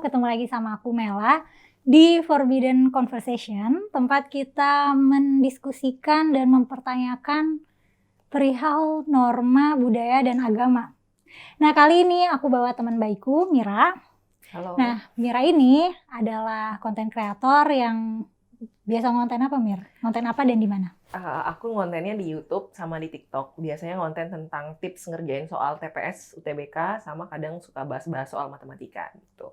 ketemu lagi sama aku Mela di Forbidden Conversation, tempat kita mendiskusikan dan mempertanyakan perihal norma, budaya, dan agama. Nah, kali ini aku bawa teman baikku, Mira. Halo. Nah, Mira ini adalah konten kreator yang biasa ngonten apa, Mir? Ngonten apa dan di mana? Aku ngontennya di YouTube sama di TikTok. Biasanya ngonten tentang tips ngerjain soal TPS, UTBK, sama kadang suka bahas-bahas soal matematika gitu.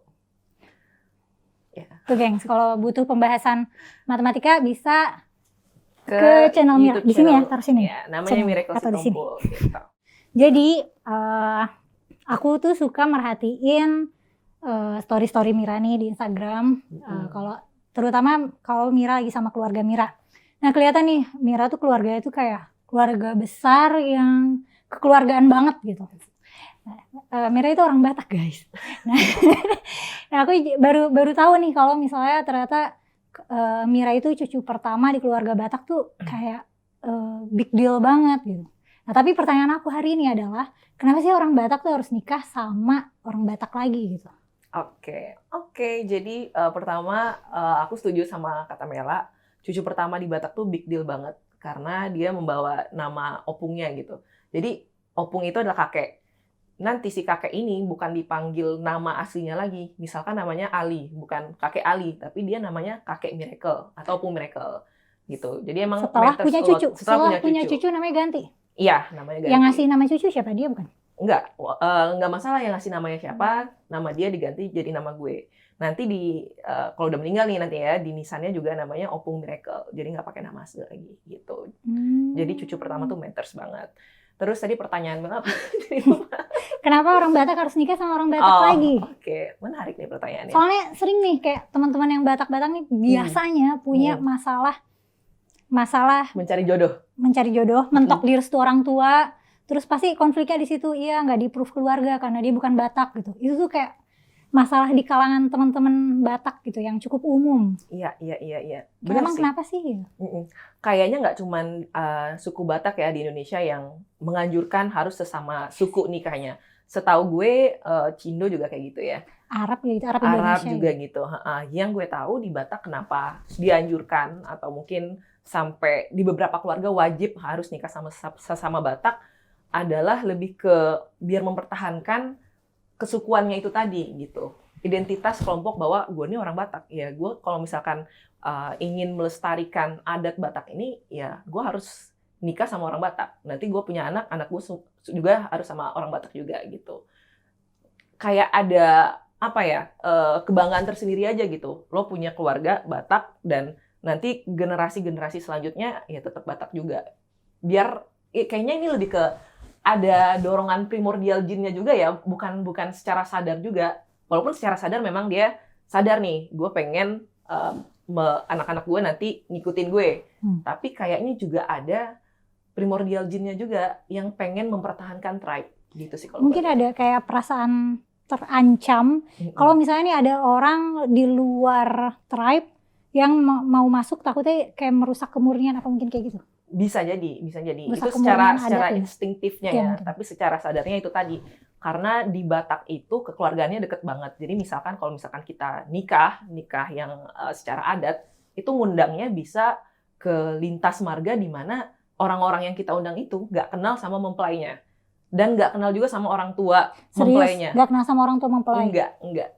Ya. Tuh, gengs, kalau butuh pembahasan matematika bisa ke channel Mira. Di sini ya, taruh sini. Ya, namanya Miracle Sitompul gitu. Jadi, aku tuh suka merhatiin story-story Mira nih di Instagram. Terutama kalau Mira lagi sama keluarga Mira. Nah, kelihatan nih Mira tuh keluarganya tuh kayak keluarga besar yang kekeluargaan banget gitu. Mira itu orang Batak, guys. Nah, aku baru tahu nih kalau misalnya ternyata Mira itu cucu pertama di keluarga Batak tuh kayak big deal banget gitu. Nah, tapi pertanyaan aku hari ini adalah kenapa sih orang Batak tuh harus nikah sama orang Batak lagi gitu? Oke. Jadi pertama aku setuju sama kata Mela. Cucu pertama di Batak tuh big deal banget karena dia membawa nama opungnya gitu. Jadi opung itu adalah kakek. Nanti si kakek ini bukan dipanggil nama aslinya lagi. Misalkan namanya Ali, bukan kakek Ali, tapi dia namanya kakek Miracle atau opung Miracle gitu. Jadi emang setelah punya cucu namanya ganti. Iya, namanya ganti. Yang ngasih nama cucu siapa, dia bukan? Enggak masalah yang ngasih namanya siapa, nama dia diganti jadi nama gue. Nanti kalau udah meninggal nih nanti ya, di nisannya juga namanya Opung Miracle. Jadi nggak pakai nama asli lagi gitu. Jadi cucu pertama tuh matters banget. Terus tadi pertanyaan apa? Kenapa orang Batak harus nikah sama orang Batak lagi? Oke, menarik nih pertanyaannya. Soalnya sering nih kayak teman-teman yang Batak-Batak nih biasanya punya masalah mencari jodoh, mentok di restu orang tua. Terus pasti konfliknya di situ, nggak di-proof keluarga karena dia bukan Batak gitu. Itu tuh kayak masalah di kalangan teman-teman Batak gitu yang cukup umum. Iya. Emang kenapa sih? Kayaknya nggak cuman suku Batak ya di Indonesia yang menganjurkan harus sesama suku nikahnya. Setahu gue Cindo juga kayak gitu ya. Arab Indonesia juga gitu. Yang gue tahu di Batak kenapa dianjurkan atau mungkin sampai di beberapa keluarga wajib harus nikah sama sesama Batak adalah lebih ke biar mempertahankan kesukuannya itu tadi gitu. Identitas kelompok bahwa gue ini orang Batak. Ya gue kalau misalkan ingin melestarikan adat Batak ini, ya gue harus nikah sama orang Batak. Nanti gue punya anak gue juga harus sama orang Batak juga gitu. Kayak ada kebanggaan tersendiri aja gitu. Lo punya keluarga Batak dan nanti generasi-generasi selanjutnya ya tetap Batak juga. Biar kayaknya ini lebih ke ada dorongan primordial jinnya juga ya, bukan secara sadar juga. Walaupun secara sadar memang dia sadar nih, gue pengen anak-anak gue nanti ngikutin gue. Tapi kayaknya juga ada primordial jinnya juga yang pengen mempertahankan tribe gitu sih kalau mungkin ada kayak perasaan terancam. Kalau misalnya nih ada orang di luar tribe yang mau masuk takutnya kayak merusak kemurnian apa mungkin kayak gitu. Bisa jadi. Merusak itu secara ya? instingtifnya ya. Tapi secara sadarnya itu tadi. Karena di Batak itu kekeluargaannya deket banget. Jadi misalkan kalau kita nikah yang secara adat, itu ngundangnya bisa ke lintas marga di mana orang-orang yang kita undang itu nggak kenal sama mempelainya. Dan nggak kenal juga sama orang tua mempelainya. Nggak kenal sama orang tua mempelai? Enggak.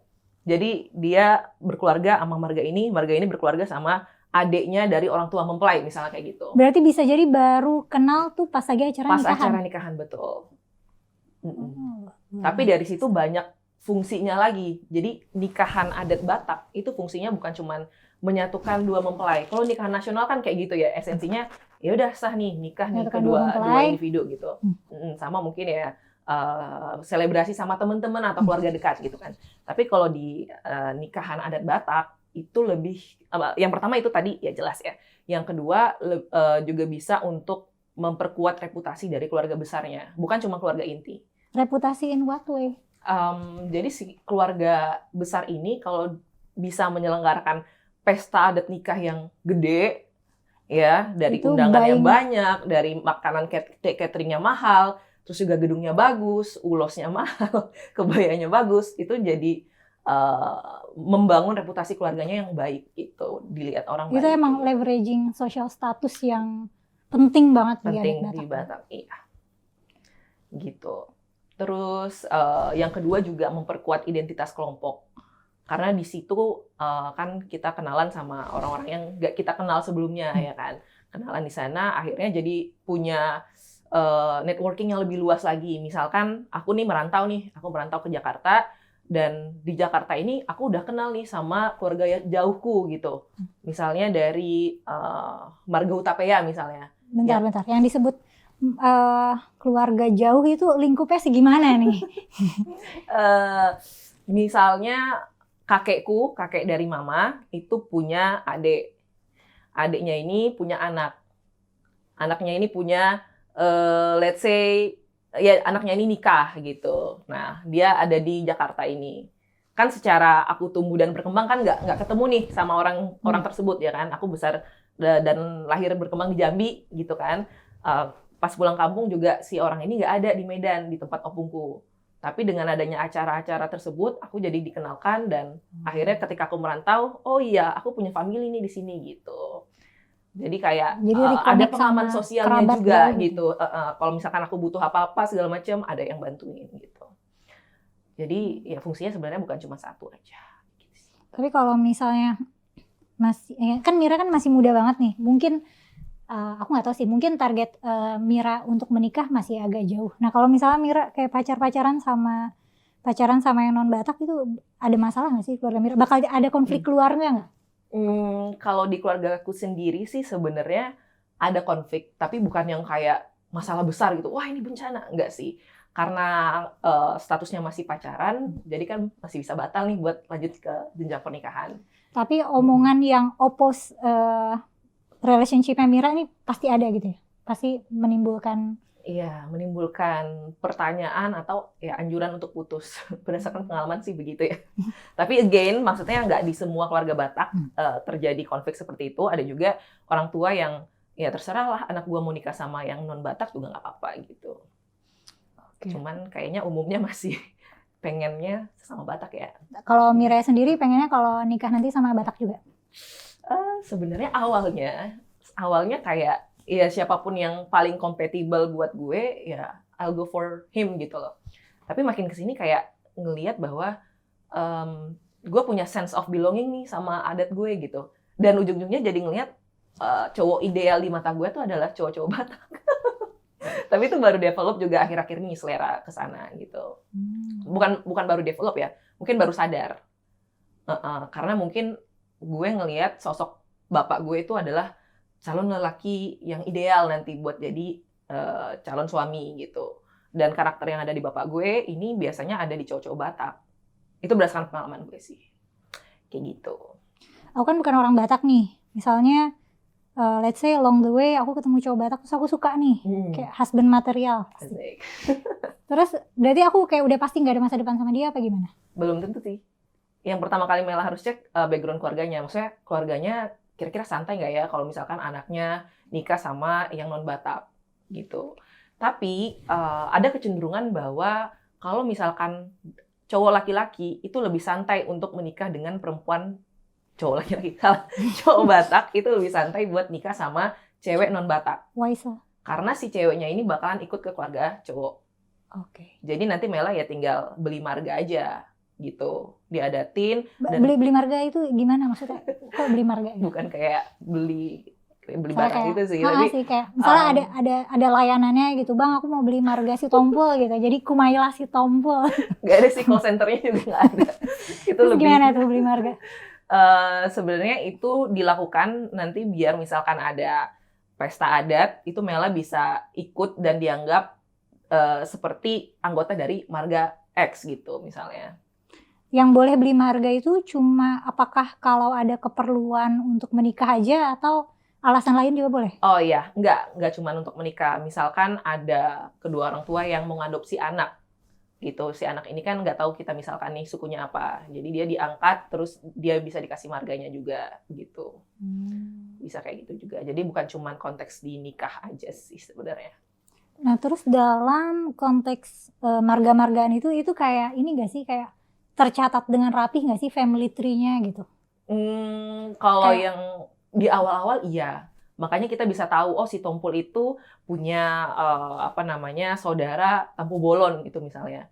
Jadi dia berkeluarga sama marga ini berkeluarga sama adiknya dari orang tua mempelai, misalnya kayak gitu. Berarti bisa jadi baru kenal tuh pas lagi acara nikahan? Pas acara nikahan, betul. Tapi dari situ banyak fungsinya lagi. Jadi nikahan adat Batak itu fungsinya bukan cuma menyatukan dua mempelai. Kalau nikahan nasional kan kayak gitu ya, esensinya ya udah sah nih nikah nih kedua individu gitu. Sama mungkin ya selebrasi sama teman-teman atau keluarga dekat gitu kan. Tapi kalau di nikahan adat Batak itu lebih, yang pertama itu tadi ya jelas ya. Yang kedua juga bisa untuk memperkuat reputasi dari keluarga besarnya, bukan cuma keluarga inti. Reputasi in what way? Jadi si keluarga besar ini kalau bisa menyelenggarakan pesta adat nikah yang gede, ya dari itu undangan yang banyak, dari makanan cateringnya mahal, terus juga gedungnya bagus, ulosnya mahal, kebayanya bagus, itu jadi membangun reputasi keluarganya yang baik gitu, dilihat orang Itu baik. emang leveraging social status yang penting banget penting di di Batak. Batak, iya. Gitu. Terus yang kedua juga memperkuat identitas kelompok. Karena di situ kan kita kenalan sama orang-orang yang nggak kita kenal sebelumnya ya kan. Kenalan di sana akhirnya jadi punya networking yang lebih luas lagi. Misalkan aku merantau ke Jakarta, dan di Jakarta ini aku udah kenal nih sama keluarga jauhku gitu. Misalnya dari Marga Hutapea misalnya. Bentar. Yang disebut keluarga jauh itu lingkupnya segimana nih? Misalnya kakek dari mama itu punya adik. Adiknya ini punya anak. Anaknya ini punya let's say ya anaknya ini nikah gitu. Nah, dia ada di Jakarta ini. Kan secara aku tumbuh dan berkembang kan nggak ketemu nih sama orang tersebut ya kan. Aku besar dan lahir berkembang di Jambi gitu kan. Pas pulang kampung juga si orang ini nggak ada di Medan di tempat opungku. Tapi dengan adanya acara-acara tersebut, aku jadi dikenalkan dan akhirnya ketika aku merantau, oh iya aku punya family nih di sini gitu. Jadi kayak ada pengalaman sosialnya juga gitu. Kalau misalkan aku butuh apa-apa segala macam, ada yang bantuin gitu. Jadi ya fungsinya sebenarnya bukan cuma satu aja. Tapi kalau misalnya kan Mira kan masih muda banget nih, mungkin aku nggak tahu sih, mungkin target Mira untuk menikah masih agak jauh. Nah kalau misalnya Mira kayak pacaran sama yang non Batak itu ada masalah nggak sih keluarga Mira? Bakal ada konflik keluarga nggak? Kalau di keluarga aku sendiri sih sebenarnya ada konflik, tapi bukan yang kayak masalah besar gitu. Wah ini bencana, enggak sih. Karena statusnya masih pacaran, jadi kan masih bisa batal nih buat lanjut ke jenjang pernikahan. Tapi omongan yang oppose relationship-nya Mira ini pasti ada gitu ya? Pasti menimbulkan pertanyaan atau ya anjuran untuk putus. Berdasarkan pengalaman sih begitu ya. Tapi again, maksudnya nggak di semua keluarga Batak terjadi konflik seperti itu. Ada juga orang tua yang ya terserah lah anak gua mau nikah sama yang non Batak juga nggak apa-apa gitu. Cuman kayaknya umumnya masih pengennya sama Batak ya. Kalau Mira sendiri pengennya kalau nikah nanti sama Batak juga? Sebenarnya awalnya kayak ya siapapun yang paling kompatibel buat gue ya I'll go for him gitu loh. Tapi makin kesini kayak ngelihat bahwa gue punya sense of belonging nih sama adat gue gitu. Dan ujung-ujungnya jadi ngelihat cowok ideal di mata gue tuh adalah cowok-cowok Batak. Tapi itu baru develop juga akhir-akhir ini selera ke sana gitu. Bukan baru develop ya, mungkin baru sadar. Karena mungkin gue ngelihat sosok bapak gue itu adalah calon lelaki yang ideal nanti buat jadi calon suami gitu. Dan karakter yang ada di bapak gue ini biasanya ada di cowok-cowok Batak. Itu berdasarkan pengalaman gue sih. Kayak gitu. Aku kan bukan orang Batak nih. Misalnya, let's say along the way aku ketemu cowok Batak terus aku suka nih. Kayak husband material. Terus berarti aku kayak udah pasti nggak ada masa depan sama dia apa gimana? Belum tentu sih. Yang pertama kali Mela harus cek background keluarganya. Maksudnya keluarganya kira-kira santai nggak ya kalau misalkan anaknya nikah sama yang non Batak gitu. Tapi ada kecenderungan bahwa kalau misalkan cowok laki-laki itu lebih santai untuk menikah dengan perempuan cowok laki-laki. Cowok Batak itu lebih santai buat nikah sama cewek non Batak. Why so? Karena si ceweknya ini bakalan ikut ke keluarga cowok. Jadi nanti Mela ya tinggal beli marga aja gitu, diadatin. Beli marga itu gimana maksudnya? Kok beli marga? Bukan kayak beli barang itu sih. Tapi sih kayak misalnya ada layanannya gitu, Bang, aku mau beli marga si tompul gitu. Jadi Kumaila si tompul. Gak ada sih, call centernya juga nggak ada. Itu lebih. Gimana tuh beli marga? Sebenarnya itu dilakukan nanti biar misalkan ada pesta adat, itu Mela bisa ikut dan dianggap seperti anggota dari marga X gitu misalnya. Yang boleh beli marga itu cuma apakah kalau ada keperluan untuk menikah aja atau alasan lain juga boleh? Oh iya, nggak cuma untuk menikah. Misalkan ada kedua orang tua yang mau ngadopsi anak gitu. Si anak ini kan nggak tahu kita misalkan nih sukunya apa. Jadi dia diangkat terus dia bisa dikasih marganya juga gitu. Bisa kayak gitu juga. Jadi bukan cuma konteks di nikah aja sih sebenarnya. Nah terus dalam konteks marga-margaan itu kayak ini nggak sih kayak tercatat dengan rapih nggak sih family tree-nya gitu? Kalau Kayak yang di awal-awal iya. Makanya kita bisa tahu, oh si Tompul itu punya saudara Tampu Bolon gitu misalnya.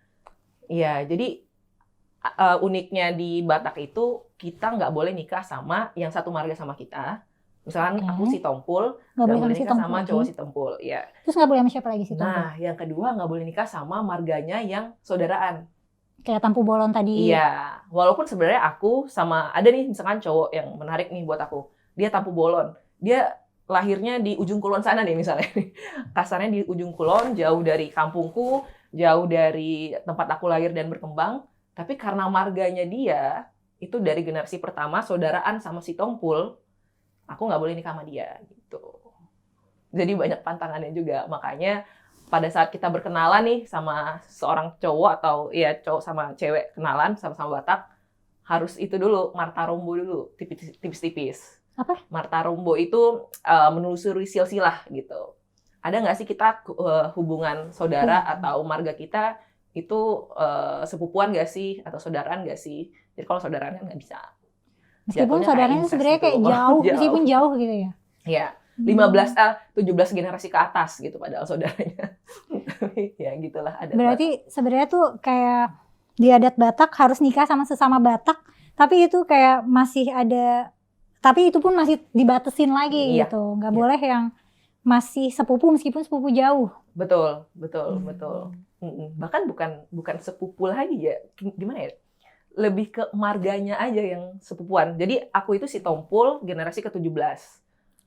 Iya, jadi uniknya di Batak itu kita nggak boleh nikah sama yang satu marga sama kita. Misalkan aku si Tompul, nggak nggak boleh boleh sama si nikah Tompul sama lagi. cowok si Tompul. Ya. Terus nggak boleh sama siapa lagi si Tompul? Nah, yang kedua nggak boleh nikah sama marganya yang saudaraan. Kayak Tampu Bolon tadi. Iya, walaupun sebenarnya aku sama ada nih misalkan cowok yang menarik nih buat aku. Dia Tampu Bolon. Dia lahirnya di ujung kulon sana nih misalnya. Kasarnya di ujung kulon, jauh dari kampungku, jauh dari tempat aku lahir dan berkembang. Tapi karena marganya dia itu dari generasi pertama saudaraan sama si Tompul, aku nggak boleh nikah sama dia gitu. Jadi banyak pantangannya juga. Makanya pada saat kita berkenalan nih sama seorang cowok atau ya cowok sama cewek kenalan sama-sama Batak, harus itu dulu, Marta Rombo dulu, tipis-tipis. Apa? Marta Rombo itu menelusuri silsilah gitu. Ada nggak sih kita hubungan saudara atau marga kita itu sepupuan nggak sih atau saudaraan nggak sih? Jadi kalau saudaraan kan nggak bisa. Meskipun Jatuhnya saudaranya kayak sebenarnya incest kayak gitu. jauh, meskipun jauh gitu ya. Iya. 17 generasi ke atas gitu padahal saudaranya. Ya gitulah ada. Berarti sebenarnya tuh kayak di adat Batak harus nikah sama sesama Batak, tapi itu kayak masih ada, tapi itu pun masih dibatasin lagi Iya. gitu. Nggak boleh yang masih sepupu meskipun sepupu jauh. Betul. Bahkan bukan sepupu lagi ya. Gimana ya? Lebih ke marganya aja yang sepupuan. Jadi aku itu si Tompul generasi ke-17.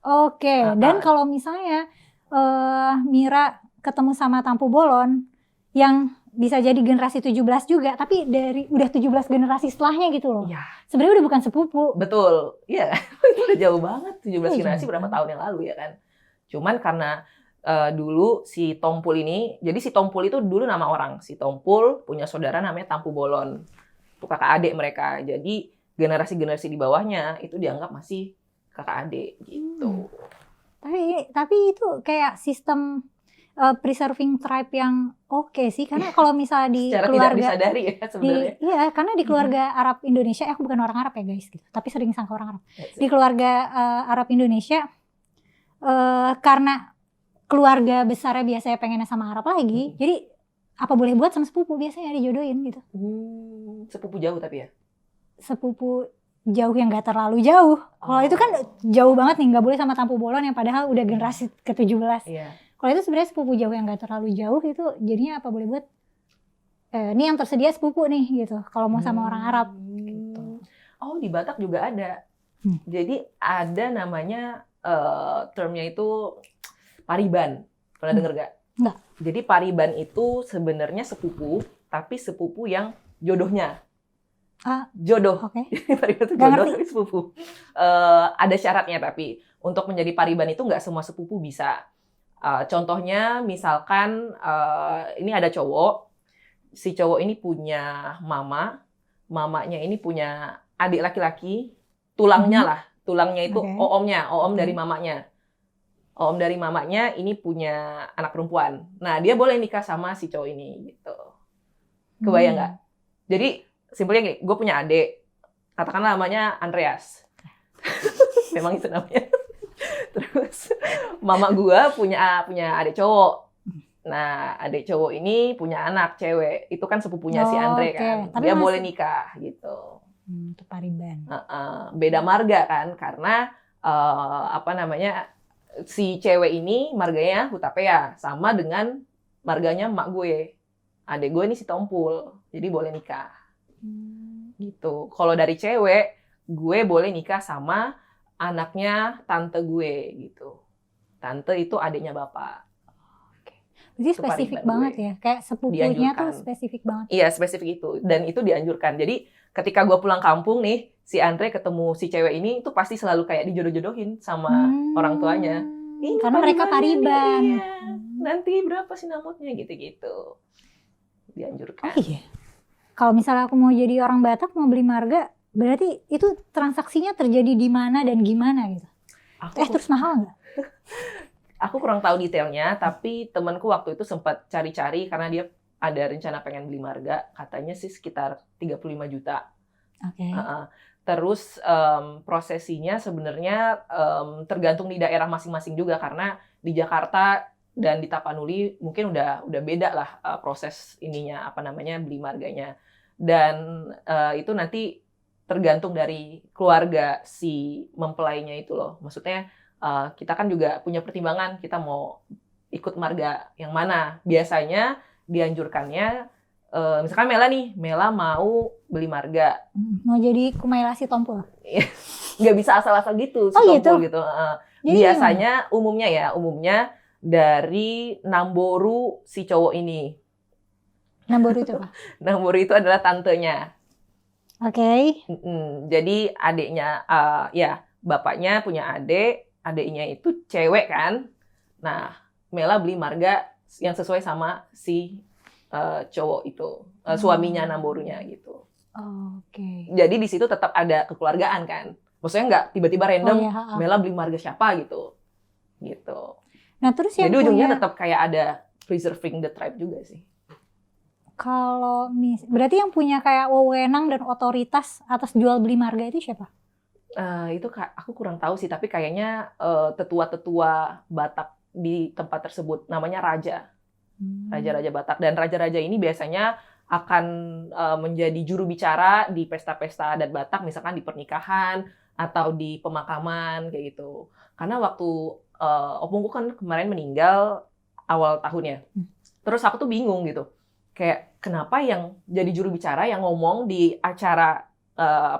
Oke, dan kalau misalnya Mira ketemu sama Tampu Bolon yang bisa jadi generasi 17 juga, tapi dari udah 17 generasi setelahnya gitu loh. Iya. Sebenarnya udah bukan sepupu. Betul. Iya, itu udah jauh banget 17 generasi jauh berapa tahun yang lalu ya kan. Cuman karena dulu si Tompul ini, jadi si Tompul itu dulu nama orang. Si Tompul punya saudara namanya Tampu Bolon. Itu kakak adik mereka. Jadi generasi-generasi di bawahnya itu dianggap masih kakak adik gitu. Tapi itu kayak sistem preserving tribe yang oke sih, karena kalau misalnya di Secara keluarga tidak disadari ya sebenarnya. iya, karena di keluarga Arab Indonesia, aku bukan orang Arab ya guys gitu, tapi sering sangka orang Arab. Di keluarga Arab Indonesia, karena keluarga besarnya biasanya pengennya sama Arab lagi, jadi apa boleh buat sama sepupu biasanya dijodohin gitu. Sepupu jauh tapi ya? Sepupu jauh yang gak terlalu jauh. Kalau itu kan jauh banget nih, gak boleh sama Tampu Bolon yang padahal udah generasi ke-17. Iya. Kalau itu sebenarnya sepupu jauh yang gak terlalu jauh itu jadinya apa boleh buat ini yang tersedia sepupu nih gitu. Kalau mau sama orang Arab gitu. Oh, di Batak juga ada. Jadi ada namanya termnya itu pariban. Pernah denger gak? Enggak. Jadi pariban itu sebenarnya sepupu, tapi sepupu yang jodohnya. Jodoh. Oke. Pariban itu jodoh tapi sepupu. Ada syaratnya tapi untuk menjadi pariban itu nggak semua sepupu bisa. Contohnya misalkan ini ada cowok, si cowok ini punya mamanya ini punya adik laki-laki, tulangnya itu oom dari mamanya. Oom dari mamanya ini punya anak perempuan. Nah, dia boleh nikah sama si cowok ini gitu. Kebayang nggak? Jadi simpelnya gini, gue punya adik, katakanlah namanya Andreas. Memang itu namanya. Terus mama gue punya adik cowok. Nah, adik cowok ini punya anak cewek. Itu kan sepupunya si Andre kan. Tapi dia boleh nikah gitu. Itu pariban. Beda marga kan, karena si cewek ini marganya Hutapea sama dengan marganya emak gue. Adik gue ini si Tompul, jadi boleh nikah. Gitu. Kalau dari cewek, gue boleh nikah sama anaknya tante gue gitu. Tante itu adiknya bapak. Jadi spesifik banget ya, kayak sepupunya tuh spesifik banget. Iya, spesifik itu. Dan itu dianjurkan. Jadi ketika gue pulang kampung nih, si Andre ketemu si cewek ini, itu pasti selalu kayak dijodoh-jodohin sama orang tuanya. Karena mereka pariban. Iya. Nanti berapa sih namutnya gitu-gitu. Dianjurkan. Oh iya. Kalau misalnya aku mau jadi orang Batak, mau beli marga, berarti itu transaksinya terjadi di mana dan gimana gitu? Terus mahal nggak? Aku kurang tahu detailnya, tapi temanku waktu itu sempat cari-cari karena dia ada rencana pengen beli marga, katanya sih sekitar 35 juta. Oke. Terus prosesinya sebenarnya tergantung di daerah masing-masing juga, karena di Jakarta dan di Tapanuli mungkin udah beda lah proses ininya beli marganya. Dan itu nanti tergantung dari keluarga si mempelainya itu loh. Maksudnya kita kan juga punya pertimbangan, kita mau ikut marga yang mana. Biasanya dianjurkannya misalkan Mela mau beli marga. Mau jadi Kumaila Sitompul? Nggak bisa asal-asal gitu, Sitompul gitu. Biasanya umumnya dari Namboru si cowok ini. Namboru itu apa? Namboru itu adalah tantenya. Oke. Jadi adiknya, bapaknya punya adiknya itu cewek kan. Nah, Mela beli marga yang sesuai sama si cowok itu, suaminya Namborunya gitu. Oke. Jadi di situ tetap ada kekeluargaan kan. Maksudnya nggak tiba-tiba random Mela beli marga siapa gitu. Nah, terus yang jadi ujungnya tetap kayak ada preserving the tribe juga sih. Kalau berarti yang punya kayak wewenang dan otoritas atas jual beli marga itu siapa? Itu aku kurang tahu sih, tapi kayaknya tetua-tetua Batak di tempat tersebut, namanya raja. Raja-raja Batak, dan raja-raja ini biasanya akan menjadi juru bicara di pesta-pesta adat Batak, misalkan di pernikahan atau di pemakaman kayak gitu. Karena waktu opungku kan kemarin meninggal awal tahunnya, terus aku tuh bingung gitu, kayak kenapa yang jadi juru bicara yang ngomong di acara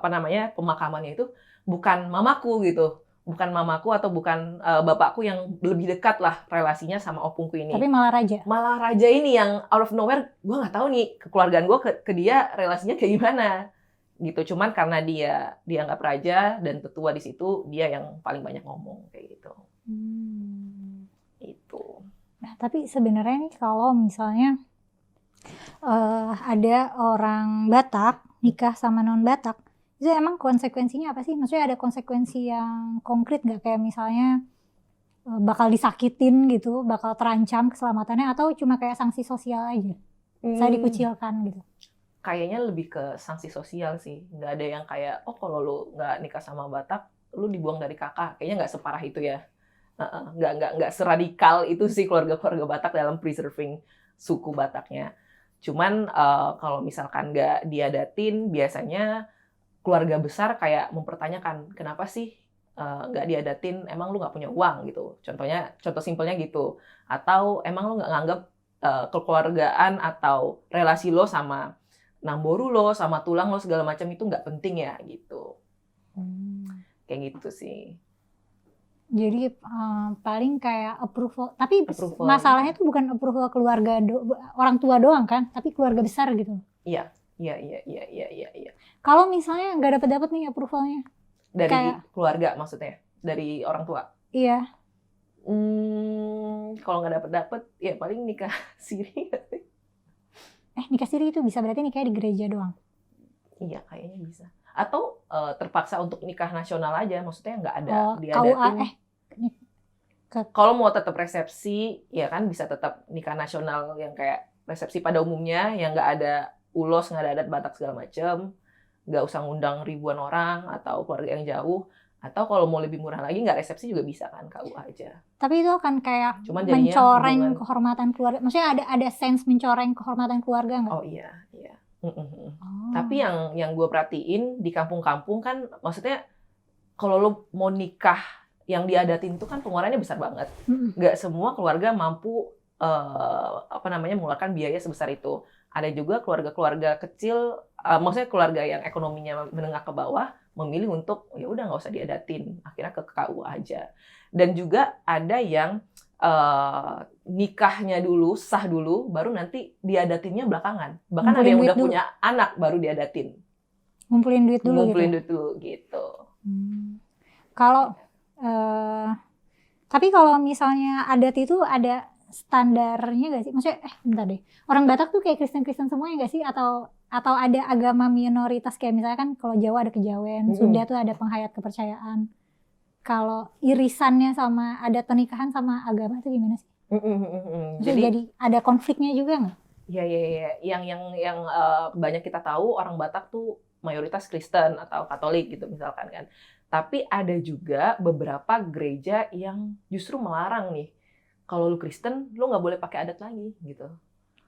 pemakamannya itu bukan mamaku gitu. Bukan mamaku atau bukan bapakku yang lebih dekat lah relasinya sama opungku ini. Tapi malah raja. Malah raja ini yang out of nowhere, gue nggak tahu nih kekeluargaan gue ke dia relasinya kayak gimana gitu. Cuman karena dia dianggap raja dan tetua di situ, dia yang paling banyak ngomong kayak gitu. Itu. Nah, tapi sebenarnya nih kalau misalnya ada orang Batak nikah sama non Batak, itu emang konsekuensinya apa sih? Maksudnya ada konsekuensi yang konkret nggak? Kayak misalnya bakal disakitin gitu, bakal terancam keselamatannya, atau cuma kayak sanksi sosial aja? Saya dikucilkan gitu. Kayaknya lebih ke sanksi sosial sih. Nggak ada yang kayak, oh kalau lu nggak nikah sama Batak, lu dibuang dari kakak. Kayaknya nggak separah itu ya. Nggak seradikal itu sih keluarga-keluarga Batak dalam preserving suku Bataknya. Cuman kalau misalkan nggak diadatin, biasanya keluarga besar kayak mempertanyakan, kenapa sih nggak diadatin, emang lu nggak punya uang gitu. Contoh simpelnya gitu. Atau emang lu nggak nganggap kekeluargaan atau relasi lo sama Namboru lo, sama tulang lo segala macam itu nggak penting ya gitu. Kayak gitu sih. Jadi paling kayak approval. Tapi masalahnya tuh bukan approval keluarga orang tua doang kan, tapi keluarga besar gitu. Iya. Kalau misalnya nggak dapat nih approvalnya dari keluarga, maksudnya dari orang tua. Iya. Kalau nggak dapat ya paling nikah siri. Nikah siri itu bisa berarti nikahnya di gereja doang? Iya, kayaknya bisa. Atau terpaksa untuk nikah nasional aja, maksudnya nggak ada diadatin. Kalau mau tetap resepsi, ya kan bisa tetap nikah nasional yang kayak resepsi pada umumnya, yang nggak ada ulos, nggak ada adat Batak segala macam, nggak usah ngundang ribuan orang atau keluarga yang jauh. Atau kalau mau lebih murah lagi, nggak resepsi juga bisa kan, KUA aja. Tapi itu akan kayak mencoreng kehormatan keluarga. Maksudnya ada sense mencoreng kehormatan keluarga nggak? Oh iya. Tapi yang gue perhatiin di kampung-kampung kan, maksudnya kalau lo mau nikah yang diadatin itu kan pengeluarannya besar banget. Nggak semua keluarga mampu mengeluarkan biaya sebesar itu. Ada juga keluarga-keluarga kecil, maksudnya keluarga yang ekonominya menengah ke bawah, memilih untuk ya udah nggak usah diadatin, akhirnya ke KUA aja. Dan juga ada yang nikahnya dulu, sah dulu, baru nanti diadatinnya belakangan. Bahkan ada yang udah punya anak baru diadatin. Ngumpulin duit dulu gitu. Kalau tapi kalau misalnya adat itu ada standarnya nggak sih? Maksudnya bentar deh. Orang Batak tuh kayak Kristen semuanya nggak sih? Atau ada agama minoritas kayak misalnya kan kalau Jawa ada kejawen, Sunda tuh ada penghayat kepercayaan. Kalau irisannya sama adat pernikahan sama agama itu gimana sih? Jadi ada konfliknya juga nggak? Iya. Yang banyak kita tahu orang Batak tuh mayoritas Kristen atau Katolik gitu misalkan kan. Tapi ada juga beberapa gereja yang justru melarang nih, kalau lu Kristen, lu nggak boleh pakai adat lagi gitu.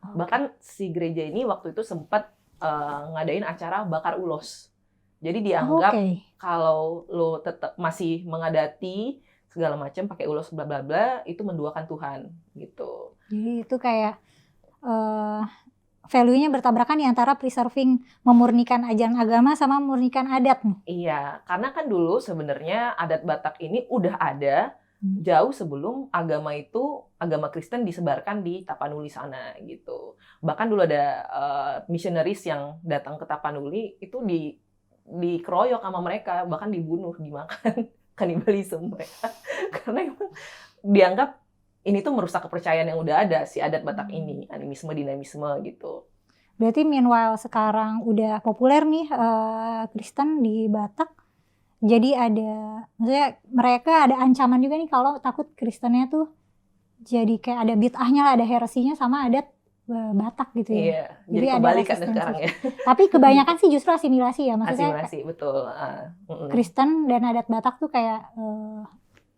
Bahkan si gereja ini waktu itu sempat ngadain acara bakar ulos. Jadi dianggap kalau lu tetap masih mengadati segala macam pakai ulos bla bla bla, itu menduakan Tuhan gitu. Jadi itu kayak value-nya bertabrakan nih antara preserving, memurnikan ajaran agama sama memurnikan adat nih. Iya, karena kan dulu sebenarnya adat Batak ini udah ada jauh sebelum agama Kristen disebarkan di Tapanuli sana gitu. Bahkan dulu ada missionaries yang datang ke Tapanuli itu dikeroyok sama mereka, bahkan dibunuh, dimakan, kanibalisme mereka. Karena emang dianggap ini tuh merusak kepercayaan yang udah ada si adat Batak ini, animisme, dinamisme gitu. Berarti meanwhile sekarang udah populer nih Kristen di Batak. Jadi maksudnya mereka ada ancaman juga nih kalau takut Kristennya tuh jadi kayak ada bid'ahnya lah, ada heresinya sama adat Batak gitu ya. Iya, jadi kebalik kan sekarang ya. Tapi kebanyakan sih justru asimilasi ya, maksudnya asimilasi, betul. Kristen dan adat Batak tuh kayak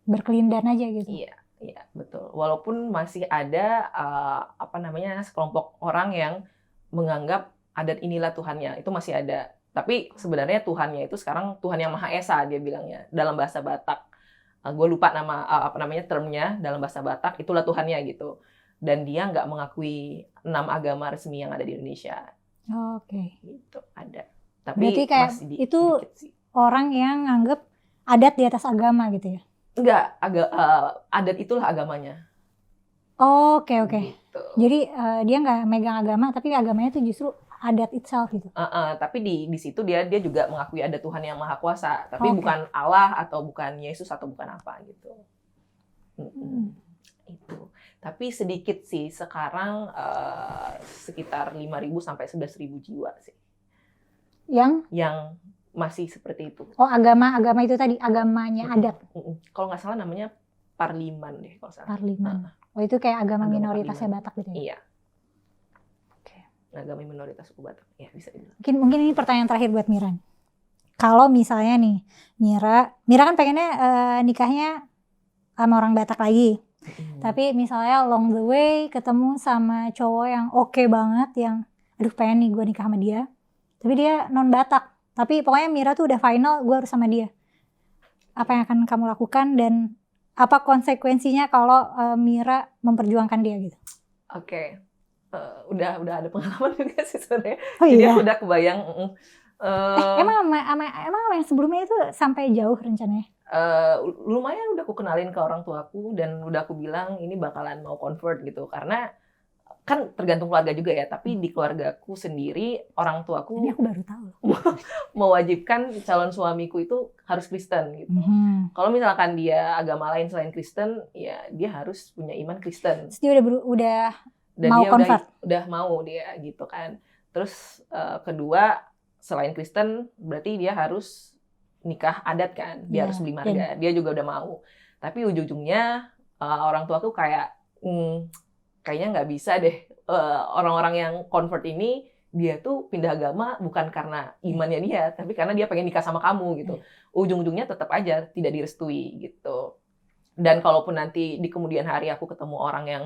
berkelindan aja gitu. Iya, betul. Walaupun masih ada sekelompok orang yang menganggap adat inilah Tuhannya, itu masih ada. Tapi sebenarnya Tuhannya itu sekarang Tuhan yang Maha Esa, dia bilangnya dalam bahasa Batak. Gue lupa termnya dalam bahasa Batak, itulah Tuhannya gitu. Dan dia nggak mengakui 6 agama resmi yang ada di Indonesia. Oke. Gitu, ada. Tapi berarti kayak itu orang yang nganggep adat di atas agama gitu ya? Enggak, adat itulah agamanya. Oke. Gitu. Jadi dia nggak megang agama, tapi agamanya itu justru adat itself gitu. Tapi di situ dia juga mengakui ada Tuhan yang Maha Kuasa, tapi bukan Allah atau bukan Yesus atau bukan apa gitu. Itu. Tapi sedikit sih sekarang sekitar 5.000 sampai 11.000 jiwa sih. Yang masih seperti itu. Oh, agama itu tadi agamanya adat. Kalau nggak salah namanya Parliman deh kalau salah. Parliman. Oh, itu kayak agama minoritasnya Batak gitu ya? Iya. Agama minoritas suku Batak, ya bisa dibilang. Mungkin ini pertanyaan terakhir buat Mira. Kalau misalnya nih, Mira kan pengennya nikahnya sama orang Batak lagi. Tapi misalnya along the way ketemu sama cowok yang oke banget, yang aduh pengen nih gue nikah sama dia. Tapi dia non Batak. Tapi pokoknya Mira tuh udah final, gue harus sama dia. Apa yang akan kamu lakukan dan apa konsekuensinya kalau Mira memperjuangkan dia gitu? Oke. Udah ada pengalaman juga sih sebenarnya. Oh, jadi iya? aku udah kebayang. Emang yang sebelumnya itu sampai jauh rencananya? Lumayan udah aku kenalin ke orang tuaku dan udah aku bilang ini bakalan mau convert gitu, karena kan tergantung keluarga juga ya. Tapi di keluargaku sendiri orang tuaku ini aku baru tahu mewajibkan calon suamiku itu harus Kristen gitu. Kalau misalkan dia agama lain selain Kristen, ya dia harus punya iman Kristen. Terus dia udah dan mau dia convert. udah mau dia gitu kan. Terus kedua, selain Kristen berarti dia harus nikah adat kan, dia harus beli marga. Dia juga udah mau. Tapi ujung-ujungnya orang tua aku kayak kayaknya nggak bisa deh, orang-orang yang convert ini dia tuh pindah agama bukan karena imannya dia, tapi karena dia pengen nikah sama kamu gitu. Ujung-ujungnya tetap aja tidak direstui gitu. Dan kalaupun nanti di kemudian hari aku ketemu orang yang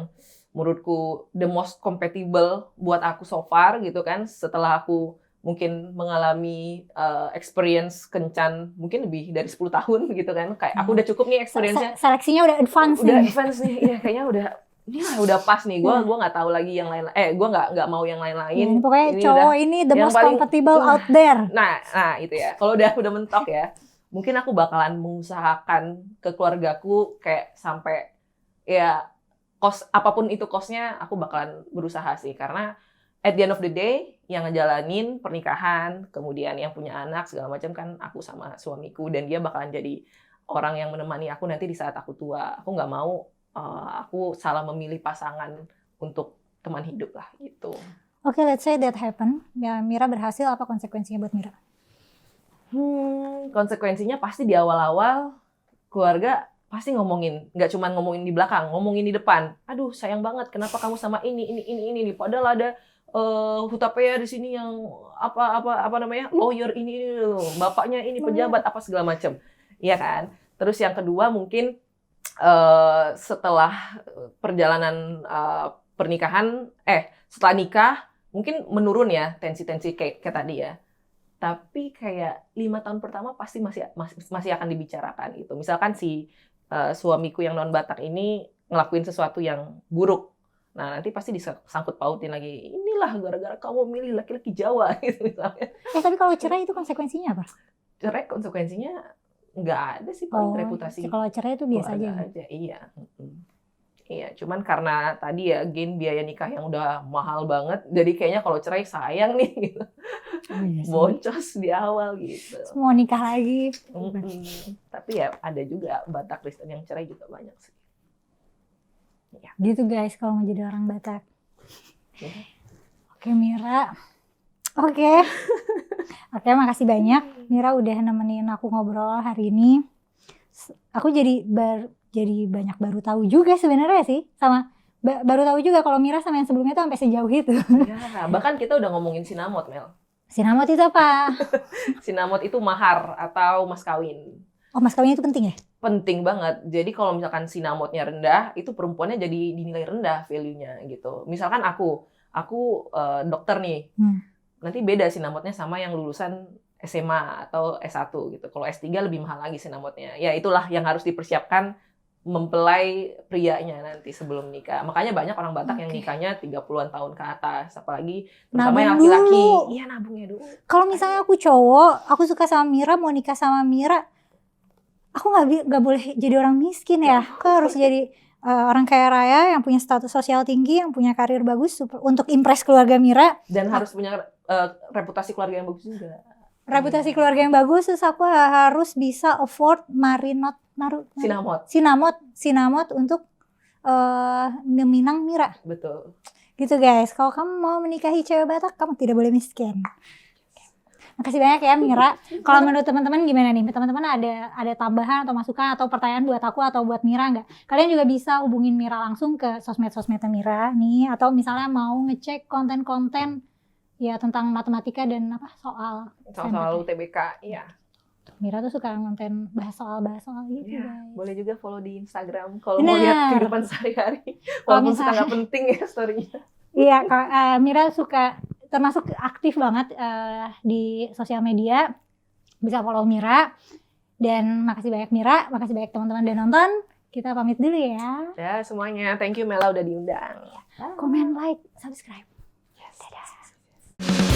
menurutku the most compatible buat aku so far gitu kan, setelah aku mungkin mengalami experience kencan mungkin lebih dari 10 tahun gitu kan, kayak aku udah cukup nih experience-nya. Seleksinya udah advance nih. Ya kayaknya udah pas nih. Gue nggak tahu lagi yang lain. Gue nggak mau yang lain-lain. Pokoknya ini cowok ini the most compatible out there. Nah itu ya. Kalau udah mentok ya, mungkin aku bakalan mengusahakan ke keluargaku kayak sampai ya apapun itu kosnya, aku bakalan berusaha sih, karena at the end of the day yang ngejalanin pernikahan, kemudian yang punya anak segala macam kan aku sama suamiku, dan dia bakalan jadi orang yang menemani aku nanti di saat aku tua. Aku nggak mau aku salah memilih pasangan untuk teman hidup lah gitu. Oke, let's say that happen. Ya, Mira berhasil, apa konsekuensinya buat Mira? Konsekuensinya pasti di awal-awal keluarga pasti ngomongin, nggak cuma ngomongin di belakang, ngomongin di depan. Aduh, sayang banget, kenapa kamu sama ini nih. Padahal ada Hutapea di sini yang apa namanya, lawyer ini, bapaknya ini pejabat apa segala macam, iya kan. Terus yang kedua mungkin setelah perjalanan pernikahan, setelah nikah mungkin menurun ya tensi-tensi kayak tadi ya. Tapi kayak 5 tahun pertama pasti masih akan dibicarakan gitu. Misalkan si suamiku yang non Batak ini ngelakuin sesuatu yang buruk. Nah, nanti pasti disangkut pautin lagi. Inilah gara-gara kamu milih laki-laki Jawa gitu misalnya. Tapi kalau cerai itu konsekuensinya apa? Cerai konsekuensinya nggak ada sih, paling reputasi. Kalau cerai itu biasa aja. Iya. Iya, cuman karena tadi ya biaya nikah yang udah mahal banget, jadi kayaknya kalau cerai sayang nih gitu. Boncos di awal gitu. Mau nikah lagi. Tapi ya ada juga Batak Kristen yang cerai juga banyak sih. Ya. Gitu guys kalau mau jadi orang Batak. Oke Mira. Oke, makasih banyak Mira udah nemenin aku ngobrol hari ini. Aku jadi banyak baru tahu juga sebenarnya sih, sama baru tahu juga kalau Mira sama yang sebelumnya tuh sampai sejauh itu. Ya, bahkan kita udah ngomongin sinamot, Mel. Sinamot itu apa? Sinamot itu mahar atau mas kawin. Oh, mas kawin itu penting ya? Penting banget. Jadi kalau misalkan sinamotnya rendah, itu perempuannya jadi dinilai rendah value-nya gitu. Misalkan aku dokter nih. Nanti beda sinamotnya sama yang lulusan SMA atau S1 gitu. Kalau S3 lebih mahal lagi sinamotnya. Ya itulah yang harus dipersiapkan mempelai prianya nanti sebelum nikah. Makanya banyak orang Batak yang nikahnya 30-an tahun ke atas, apalagi terutama yang laki-laki. Iya, nabungnya dulu. Kalau misalnya aku cowok, aku suka sama Mira, mau nikah sama Mira, aku nggak boleh jadi orang miskin ya. Aku harus jadi orang kaya raya yang punya status sosial tinggi, yang punya karir bagus untuk impress keluarga Mira. Dan harus punya reputasi keluarga yang bagus juga. Reputasi keluarga yang bagus, terus aku harus bisa afford sinamot untuk meminang Mira. Betul. Gitu guys, kalau kamu mau menikahi cewek Batak, kamu tidak boleh miskin. Makasih banyak ya Mira. Kalau menurut teman-teman gimana nih? Teman-teman ada tambahan atau masukan atau pertanyaan buat aku atau buat Mira nggak? Kalian juga bisa hubungin Mira langsung ke sosmed-sosmednya Mira nih, atau misalnya mau ngecek konten-konten ya tentang matematika dan soal UTBK, iya. Mira tuh suka konten bahas soal gitu ya, guys. Boleh juga follow di Instagram kalau mau lihat kehidupan sehari-hari. Walaupun suka nggak penting ya story-nya. Iya, Mira suka termasuk aktif banget di sosial media. Bisa follow Mira. Dan makasih banyak Mira, makasih banyak teman-teman udah nonton. Kita pamit dulu ya. Ya semuanya, thank you Mela udah diundang. Komen, like, subscribe. Dadah.